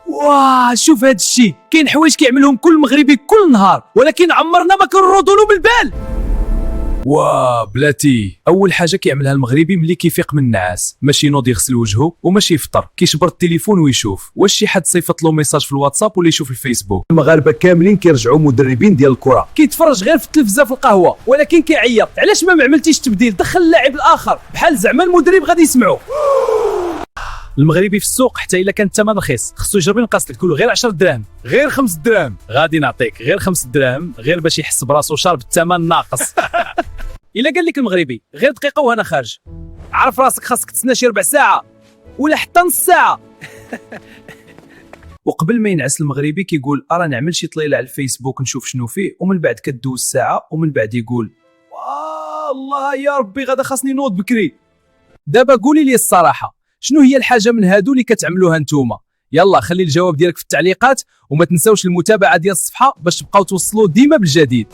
واه شوف هاد الشيء، كاين حوايج كيعملهم كل مغربي كل نهار ولكن عمرنا ما كنردوا له بالبال. واه بلاتي، اول حاجه كيعملها المغربي ملي كيفيق من النعاس ماشي ينوض يغسل وجهه وماشي يفطر، كيشبر التليفون ويشوف واش شي حد صيفط له ميساج في الواتساب ولا يشوف الفيسبوك. المغاربه كاملين كيرجعوا مدربين ديال الكره، كيتفرج غير في التلفزه في القهوه ولكن كيعيط علاش ما عملتيش تبديل، دخل اللاعب الاخر بحال زعما المدرب غادي يسمعو. المغربي في السوق حتى الا كان الثمن رخيص خصو يجرب ينقص لك كله غير 10 دراهم، غير 5 دراهم غادي نعطيك، غير 5 دراهم غير باش يحس براسو شارب الثمن ناقص. الا قال لك المغربي غير دقيقه وانا خارج، عرف راسك خاصك تسنى شي ربع ساعه ولا حتى نص ساعه. وقبل ما ينعس المغربي كيقول ارا نعمل شي طليله على الفيسبوك نشوف شنو فيه، ومن بعد كدوز ساعه ومن بعد يقول والله يا ربي غدا خاصني نوض بكري. دابا قولي لي الصراحه، شنو هي الحاجه من هادو اللي كتعملوها نتوما؟ يلا خلي الجواب ديالك في التعليقات وما تنساوش المتابعه ديال الصفحه باش تبقاو توصلوا ديما بالجديد.